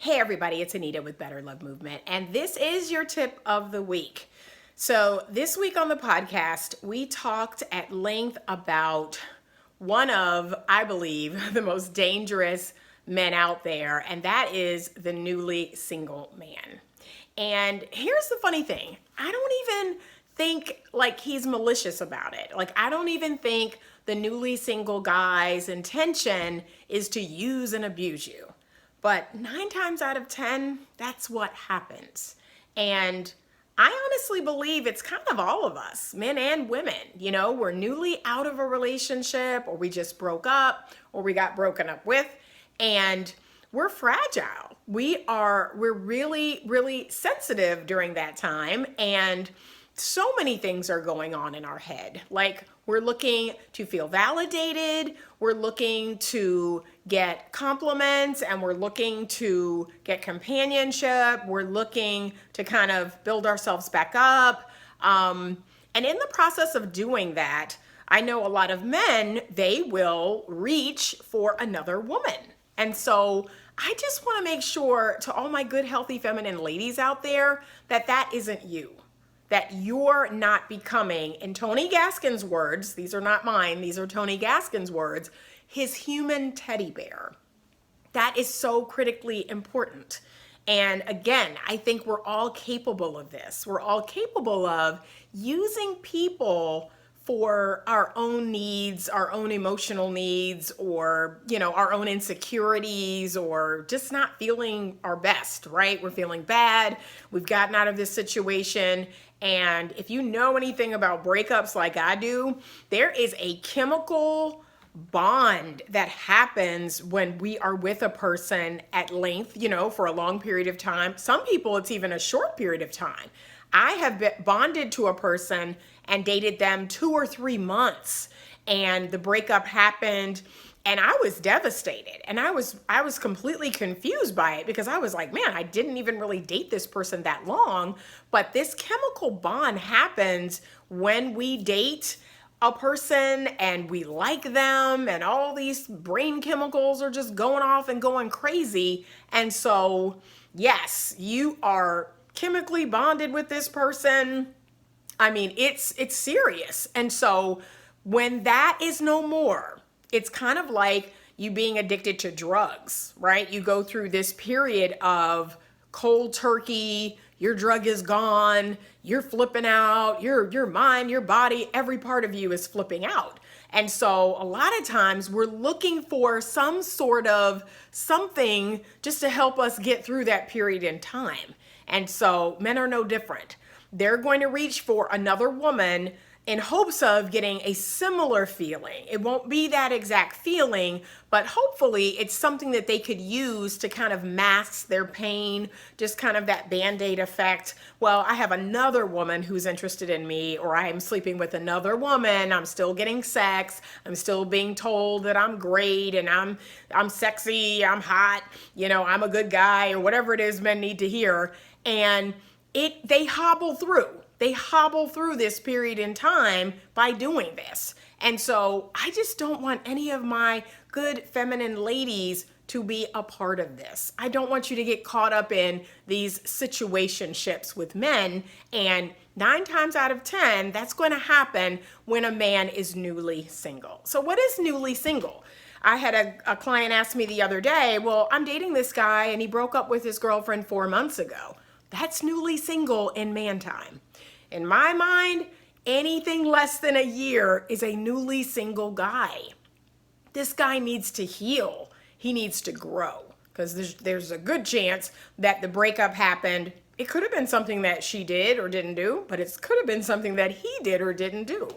Hey everybody, it's Anita with Better Love Movement, and this is your tip of the week. So this week on the podcast, we talked at length about one of, I believe, the most dangerous men out there, and that is the newly single man. And here's the funny thing. I don't even think like he's malicious about it. Like, I don't even think the newly single guy's intention is to use and abuse you. But 9 times out of 10, that's what happens. And I honestly believe it's kind of all of us, men and women. You know, we're newly out of a relationship, or we just broke up, or we got broken up with, and we're fragile. We're really, really sensitive during that time, and so many things are going on in our head. Like, we're looking to feel validated, we're looking to get compliments, and we're looking to get companionship, we're looking to kind of build ourselves back up. And in the process of doing that, I know a lot of men, they will reach for another woman. And so I just want to make sure to all my good, healthy, feminine ladies out there that that isn't you. That you're not becoming, in Tony Gaskin's words, these are not mine, these are Tony Gaskin's words, his human teddy bear. That is so critically important. And again, I think we're all capable of this. We're all capable of using people for our own needs, our own emotional needs, or, you know, our own insecurities, or just not feeling our best, right? We're feeling bad. We've gotten out of this situation. And if you know anything about breakups like I do, there is a chemical bond that happens when we are with a person at length, you know, for a long period of time. Some people, it's even a short period of time. I have been bonded to a person and dated them 2 or 3 months, and the breakup happened, and I was devastated, and I was completely confused by it, because I was like, man, I didn't even really date this person that long. But this chemical bond happens when we date a person and we like them, and all these brain chemicals are just going off and going crazy. And so, yes, you are chemically bonded with this person. I mean, it's serious. And so when that is no more, it's kind of like you being addicted to drugs, right? You go through this period of cold turkey, your drug is gone, you're flipping out, your mind, your body, every part of you is flipping out. And so a lot of times we're looking for some sort of something just to help us get through that period in time. And so men are no different. They're going to reach for another woman in hopes of getting a similar feeling. It won't be that exact feeling, but hopefully it's something that they could use to kind of mask their pain, just kind of that Band-Aid effect. Well, I have another woman who's interested in me, or I am sleeping with another woman, I'm still getting sex, I'm still being told that I'm great and I'm sexy, I'm hot, you know, I'm a good guy, or whatever it is men need to hear. And they hobble through. They hobble through this period in time by doing this. And so I just don't want any of my good feminine ladies to be a part of this. I don't want you to get caught up in these situationships with men. And 9 times out of 10, that's going to happen when a man is newly single. So what is newly single? I had a client ask me the other day, well, I'm dating this guy and he broke up with his girlfriend 4 months ago. That's newly single in man time. In my mind, anything less than a year is a newly single guy. This guy needs to heal. He needs to grow, because there's a good chance that the breakup happened. It could have been something that she did or didn't do, but it could have been something that he did or didn't do.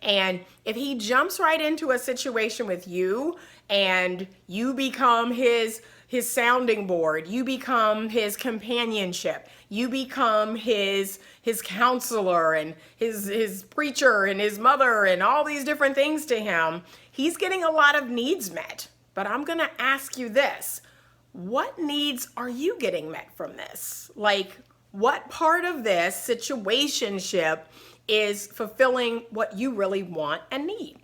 And if he jumps right into a situation with you and you become his sounding board, you become his companionship, you become his counselor and his preacher and his mother and all these different things to him, he's getting a lot of needs met. But I'm going to ask you this. What needs are you getting met from this? Like, what part of this situationship is fulfilling what you really want and need?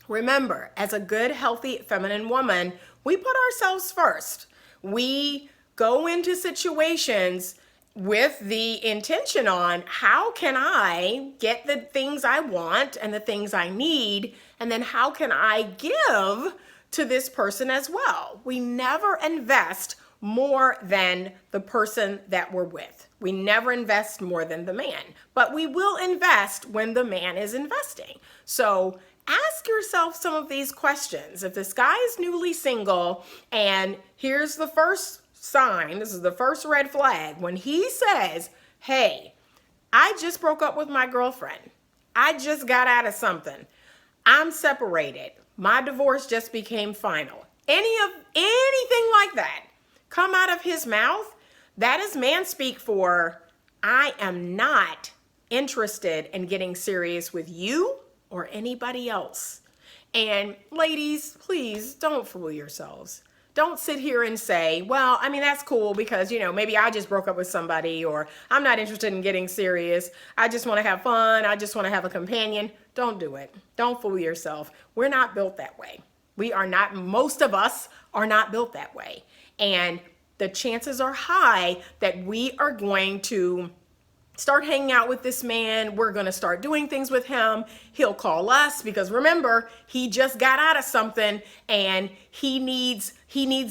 Remember, as a good, healthy, feminine woman, we put ourselves first. We go into situations with the intention on how can I get the things I want and the things I need, and then how can I give to this person as well. We never invest more than the person that we're with. We never invest more than the man, but we will invest when the man is investing. So ask yourself some of these questions. If this guy is newly single, and here's the first sign, this is the first red flag, when he says, hey, I just broke up with my girlfriend. I just got out of something. I'm separated. My divorce just became final. Anything like that come out of his mouth, that is man speak for, I am not interested in getting serious with you or anybody else. And ladies, please don't fool yourselves. Don't sit here and say, well, I mean, that's cool because, maybe I just broke up with somebody, or I'm not interested in getting serious. I just want to have fun. I just want to have a companion. Don't do it. Don't fool yourself. We're not built that way. Most of us are not built that way. And the chances are high that we are going to start hanging out with this man. We're going to start doing things with him. He'll call us because remember, he just got out of something and he needs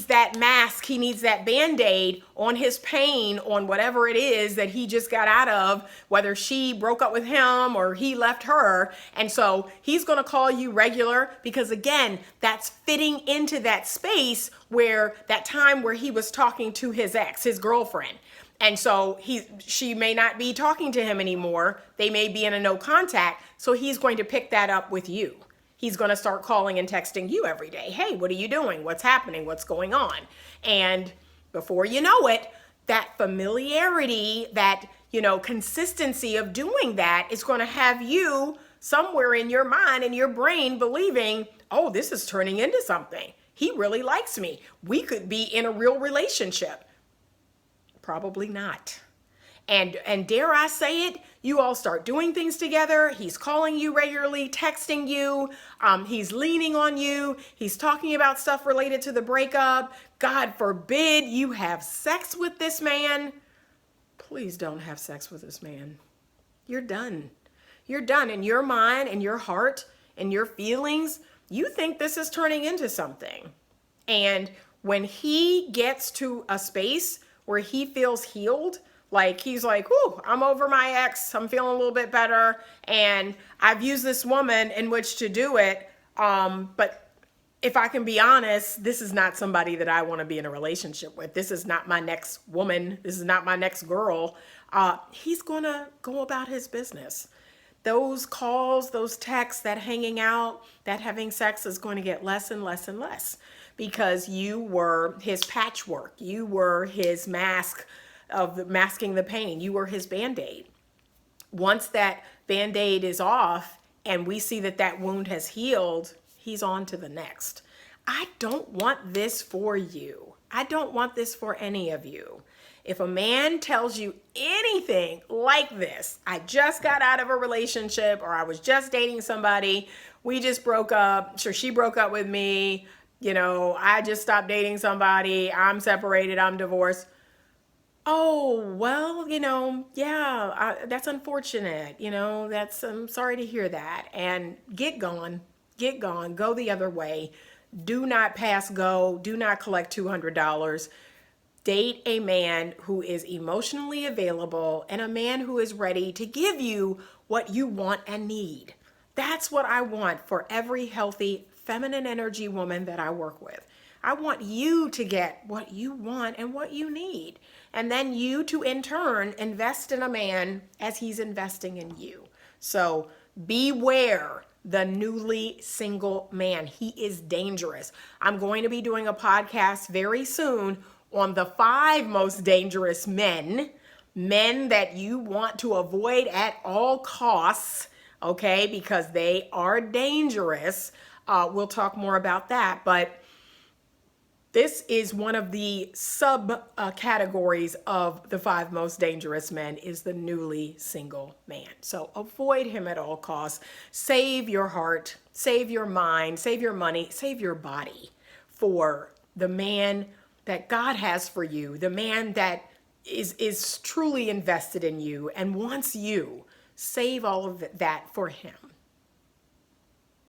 that mask. He needs that Band-Aid on his pain, on whatever it is that he just got out of, whether she broke up with him or he left her. And so he's going to call you regular because again, that's fitting into that space where that time where he was talking to his ex, his girlfriend. And so she may not be talking to him anymore. They may be in a no contact. So he's going to pick that up with you. He's going to start calling and texting you every day. Hey, what are you doing? What's happening? What's going on? And before you know it, that familiarity, that, consistency of doing that is going to have you somewhere in your mind and your brain believing, oh, this is turning into something. He really likes me. We could be in a real relationship. Probably not. And dare I say it, you all start doing things together. He's calling you regularly, texting you. He's leaning on you. He's talking about stuff related to the breakup. God forbid you have sex with this man. Please don't have sex with this man. You're done. You're done. In your mind and your heart and your feelings, you think this is turning into something. And when he gets to a space where he feels healed, like he's like, whoo, I'm over my ex, I'm feeling a little bit better, and I've used this woman in which to do it, but if I can be honest, this is not somebody that I want to be in a relationship with. This is not my next woman. This is not my next girl. He's going to go about his business. Those calls, those texts, that hanging out, that having sex is going to get less and less and less because you were his patchwork. You were his mask of masking the pain. You were his Band-Aid. Once that Band-Aid is off and we see that that wound has healed, he's on to the next. I don't want this for you. I don't want this for any of you. If a man tells you anything like this, I just got out of a relationship, or I was just dating somebody, we just broke up, so she broke up with me, I just stopped dating somebody, I'm separated, I'm divorced. Oh, well, that's unfortunate, I'm sorry to hear that. And get gone, go the other way. Do not pass go, do not collect $200. Date a man who is emotionally available and a man who is ready to give you what you want and need. That's what I want for every healthy feminine energy woman that I work with. I want you to get what you want and what you need. And then you to, in turn, invest in a man as he's investing in you. So beware the newly single man. He is dangerous. I'm going to be doing a podcast very soon on the 5 most dangerous men that you want to avoid at all costs, okay, because they are dangerous. We'll talk more about that, but this is one of the categories of the 5 most dangerous men is the newly single man. So avoid him at all costs. Save your heart, save your mind, save your money, save your body for the man that God has for you, the man that is truly invested in you and wants you, save all of that for him.